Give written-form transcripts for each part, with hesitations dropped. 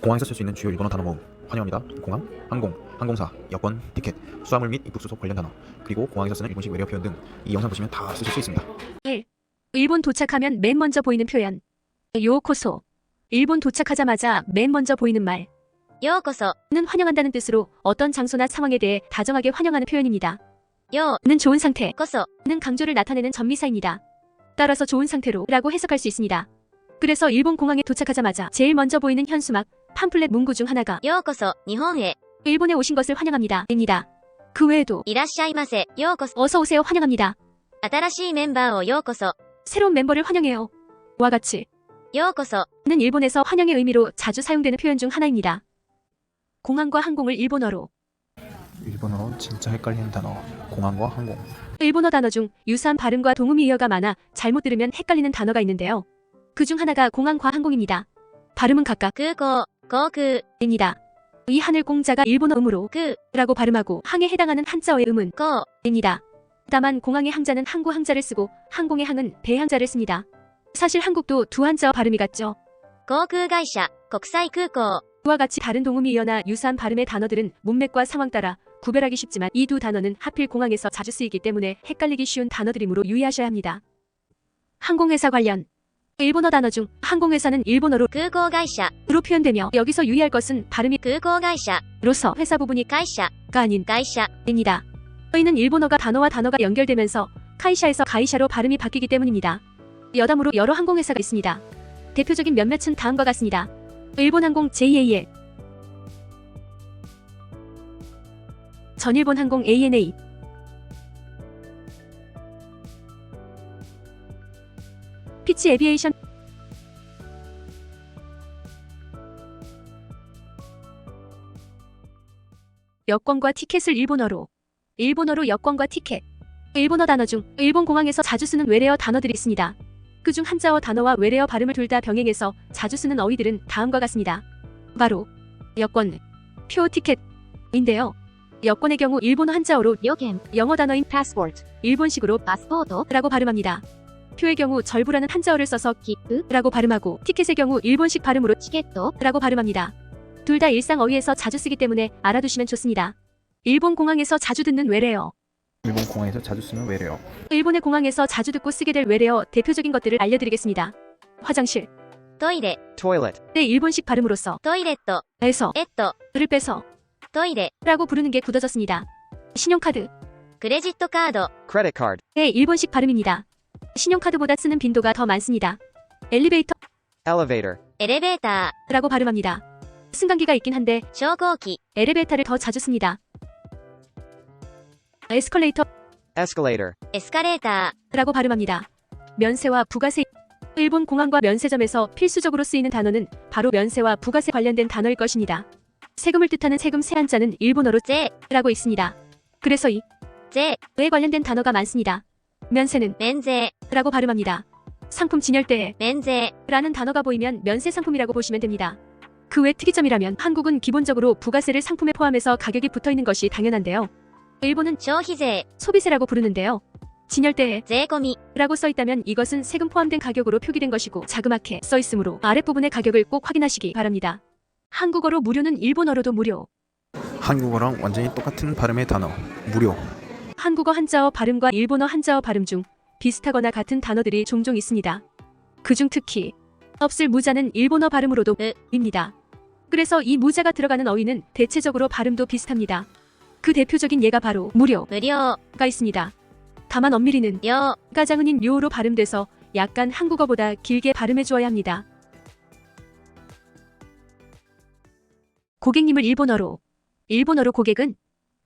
공항에서 쓸 수 있는 주요 일본어 단어 모음. 환영합니다. 공항, 항공, 항공사, 여권, 티켓, 수화물 및 입국 수속 관련 단어, 그리고 공항에서 쓰는 일본식 외래어 표현 등 이 영상 보시면 다 쓰실 수 있습니다. 1. 일본 도착하면 맨 먼저 보이는 표현. 요코소. 일본 도착하자마자 맨 먼저 보이는 말. ようこそ。 는 환영한다는 뜻으로 어떤 장소나 상황에 대해 다정하게 환영하는 표현입니다. よ 는 좋은 상태, うこそ。 는 강조를 나타내는 전미사입니다. 따라서 좋은 상태로 라고 해석할 수 있습니다. 그래서 일본 공항에 도착하자마자 제일 먼저 보이는 현수막, 팜플렛 문구 중 하나가 ようこそ、日本へ。 일본에 오신 것을 환영합니다. 입니다. 그 외에도 いらっしゃいませ。ようこそ。 어서 오세요 환영합니다. 新しいメンバーをようこそ。 새로운 멤버를 환영해요. 와 같이 ようこそ。 는 일본에서 환영의 의미로 자주 사용되는 표현 중 하나입니다. 공항과 항공을 일본어로. 일본어로 진짜 헷갈리는 단어. 공항과 항공. 일본어 단어 중 유사한 발음과 동음이어가 많아 잘못 들으면 헷갈리는 단어가 있는데요. 그 중 하나가 공항과 항공입니다. 발음은 각각 空港、航空、 입니다. 이 하늘 공자가 일본어 음으로 空、 라고 발음하고 항에 해당하는 한자어의 음은 港。 입니다. 다만 공항의 항자는 항구 항자를 쓰고 항공의 항은 배 항자를 씁니다. 사실 한국도 두 한자어 발음이 같죠. 航空会社、国際空港。 그와 같이 다른 동음이어나 유사한 발음의 단어들은 문맥과 상황 따라 구별하기 쉽지만 이 두 단어는 하필 공항에서 자주 쓰이기 때문에 헷갈리기 쉬운 단어들이므로 유의하셔야 합니다. 항공회사 관련. 일본어 단어 중 항공회사는 일본어로 空港会社、 로 표현되며 여기서 유의할 것은 발음이 空港会社、 로서 회사 부분이 会社、 가 아닌 会社。 입니다. 저희는 일본어가 단어와 단어가 연결되면서 카이샤에서 가이샤로 발음이 바뀌기 때문입니다. 여담으로 여러 항공회사가 있습니다. 대표적인 몇몇은 다음과 같습니다. 일본항공 JAL, 전일본항공 ANA, 피치 에비에이션, 여권과 티켓을 일본어로 여권과 티켓. 일본어 단어 중 일본 공항에서 자주 쓰는 외래어 단어들이 있습니다. 그중 한자어 단어와 외래어 발음을 둘 다 병행해서 자주 쓰는 어휘들은 다음과 같습니다. 바로 여권, 표, 티켓인데요. 여권의 경우 일본어 한자어로 旅券、 영어 단어인 passport、 일본식으로 パスポート、 라고 발음합니다. 표의 경우 절부라는 한자어를 써서 切符、 라고 발음하고 티켓의 경우 일본식 발음으로 チケット。 라고 발음합니다. 둘 다 일상 어휘에서 자주 쓰기 때문에 알아두시면 좋습니다. 일본 공항에서 자주 듣는 외래어. 일본 공항에서 자주 쓰는 외래어. 일본의 공항에서 자주 듣고 쓰게 될 외래어 대표적인 것들을 알려드리겠습니다. 화장실. トイレ、 toilet, 때 일본식 발음으로서 トイレット、 에서 エット、 를 빼서 トイレ、 라고 부르는 게 굳어졌습니다. 신용카드. クレジットカード、 credit card, 의 일본식 발음입니다. 신용카드보다 쓰는 빈도가 더 많습니다. 엘리베이터 elevator, エレベータ 라고 발음합니다. 승강기가 있긴 한데 ー、昇降機、 엘리베이터를 더 자주 씁니다. 에스컬레이터 escalator, エスカレータ 라고 발음합니다. 면세와 부가세. 일본 공항과 면세점에서 필수적으로 쓰이는 단어는 바로 면세와 부가세 관련된 단어일 것입니다. 세금을 뜻하는 세금 세 한자는 일본어로 ー、税、 라고 있습니다. 그래서 이 税、 에 관련된 단어가 많습니다. 면세는 免税、 라고 발음합니다. 상품 진열대에 免税、 라는 단어가 보이면 면세 상품이라고 보시면 됩니다. 그 외 특이점이라면 한국은 기본적으로 부가세를 상품에 포함해서 가격이 붙어있는 것이 당연한데요. 일본은 消費税、 소비세라고 부르는데요. 진열대에 税込み、 라고 써있다면 이것은 세금 포함된 가격으로 표기된 것이고 자그맣게 써있으므로 아랫부분의 가격을 꼭 확인하시기 바랍니다. 한국어로 무료는 일본어로도 무료. 한국어랑 완전히 똑같은 발음의 단어. 무료. 한국어 한자어 발음과 일본어 한자어 발음 중 비슷하거나 같은 단어들이 종종 있습니다. 그중 특히 없을 무자는 일본어 발음으로도 입니다. 그래서 이 무자가 들어가는 어휘는 대체적으로 발음도 비슷합니다. 그 대표적인 예가 바로 무료가 無料、 있습니다. 다만 엄밀히는 料、 가장은인 료로 발음돼서 약간 한국어보다 길게 발음해 주어야 합니다. 고객님을 일본어로 고객은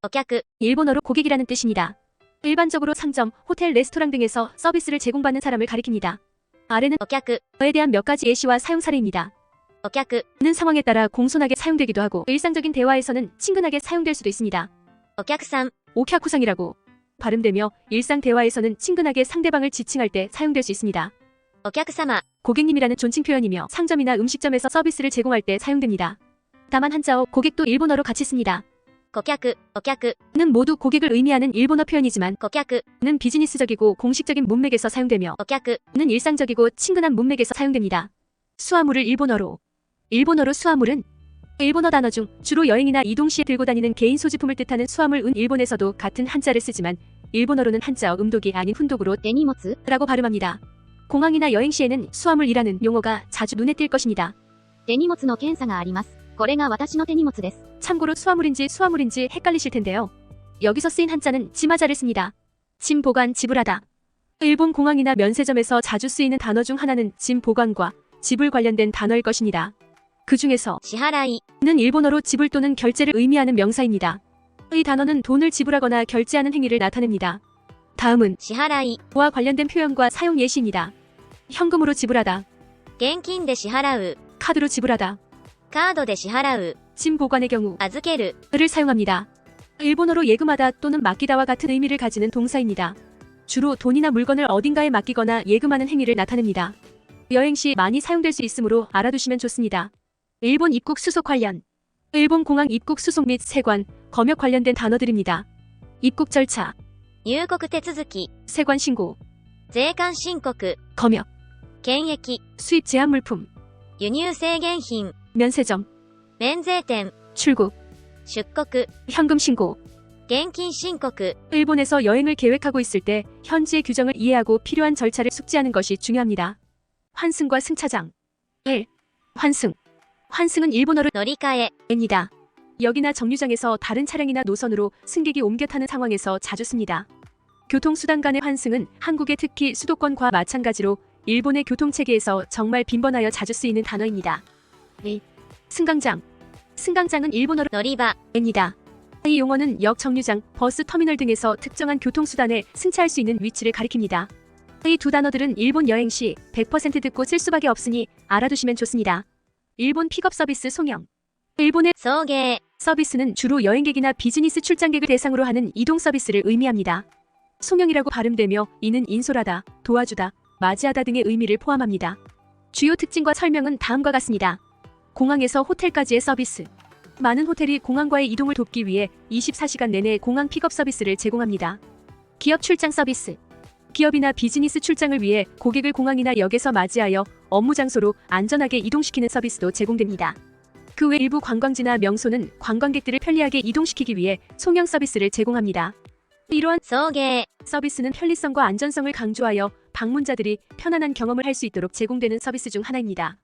お客、 일본어로 고객이라는 뜻입니다. 일반적으로 상점, 호텔, 레스토랑 등에서 서비스를 제공받는 사람을 가리킵니다. 아래는 お客、 에 대한 몇 가지 예시와 사용 사례입니다. お客、 는 상황에 따라 공손하게 사용되기도 하고 일상적인 대화에서는 친근하게 사용될 수도 있습니다. お客さん、 오캬쿠상이라고 발음되며 일상 대화에서는 친근하게 상대방을 지칭할 때 사용될 수 있습니다. お客様、 고객님이라는 존칭 표현이며 상점이나 음식점에서 서비스를 제공할 때 사용됩니다. 다만 한자어 고객도 일본어로 같이 씁니다. 顧客、お客、 는 모두 고객을 의미하는 일본어 표현이지만 顧客、 는 비즈니스적이고 공식적인 문맥에서 사용되며 お客、 는 일상적이고 친근한 문맥에서 사용됩니다. 수화물을 일본어로 수화물은 일본어 단어 중 주로 여행이나 이동 시에 들고 다니는 개인 소지품을 뜻하는 수화물 은 일본에서도 같은 한자를 쓰지만 일본어로는 한자어 음독이 아닌 훈독으로 手荷物 라고 발음합니다. 공항이나 여행 시에는 수화물이라는 용어가 자주 눈에 띌 것입니다. 手荷物の検査があります。これが私の手荷物です。 참고로 수화물인지 헷갈리실 텐데요. 여기서 쓰인 한자는 지마자를 씁니다. 짐 보관 지불하다. 일본 공항이나 면세점에서 자주 쓰이는 단어 중 하나는 짐 보관과 지불 관련된 단어일 것입니다. 그 중에서 支払い 는 일본어로 지불 또는 결제를 의미하는 명사입니다. 이 단어는 돈을 지불하거나 결제하는 행위를 나타냅니다. 다음은 支払い 와 관련된 표현과 사용 예시입니다. 현금으로 지불하다, 現金で支払う 카드로 지불하다, カードで支払う 짐 보관의 경우 預ける 를 사용합니다. 일본어로 예금하다 또는 맡기다와 같은 의미를 가지는 동사입니다. 주로 돈이나 물건을 어딘가에 맡기거나 예금하는 행위를 나타냅니다. 여행 시 많이 사용될 수 있으므로 알아두시면 좋습니다. 일본 입국 수속 관련 일본 공항 입국 수속 및 세관, 검역 관련된 단어들입니다. 입국 절차, 入国手続き 세관 신고, 税関申告 검역, 検疫 수입 제한 물품, 輸入制限品 면세점, 免税店 출국, 出国 현금 신고. 現金申告 일본에서 여행을 계획하고 있을 때 현지의 규정을 이해하고 필요한 절차를 숙지하는 것이 중요합니다. 환승과 승차장 1. 환승 환승은 일본어로 乗り換え 입니다. 역이나 정류장에서 다른 차량이나 노선으로 승객이 옮겨 타는 상황에서 자주 씁니다. 교통수단 간의 환승은 한국의 특히 수도권과 마찬가지로 일본의 교통체계에서 정말 빈번하여 자주 쓰이는 단어입니다. 2. 승강장 승강장은 일본어로 乗り場 입니다. 이 용어는 역 정류장, 버스 터미널 등에서 특정한 교통수단에 승차할 수 있는 위치를 가리킵니다. 이 두 단어들은 일본 여행 시 100% 듣고 쓸 수밖에 없으니 알아두시면 좋습니다. 일본 픽업 서비스 송영 일본의 送迎 서비스는 주로 여행객이나 비즈니스 출장객을 대상으로 하는 이동 서비스를 의미합니다. 송영이라고 발음되며 이는 인솔하다, 도와주다, 맞이하다 등의 의미를 포함합니다. 주요 특징과 설명은 다음과 같습니다. 공항에서 호텔까지의 서비스 많은 호텔이 공항과의 이동을 돕기 위해 24시간 내내 공항 픽업 서비스를 제공합니다. 기업 출장 서비스 기업이나 비즈니스 출장을 위해 고객을 공항이나 역에서 맞이하여 업무 장소로 안전하게 이동시키는 서비스도 제공됩니다. 그 외 일부 관광지나 명소는 관광객들을 편리하게 이동시키기 위해 송영 서비스를 제공합니다. 이러한 送迎 서비스는 편리성과 안전성을 강조하여 방문자들이 편안한 경험을 할 수 있도록 제공되는 서비스 중 하나입니다.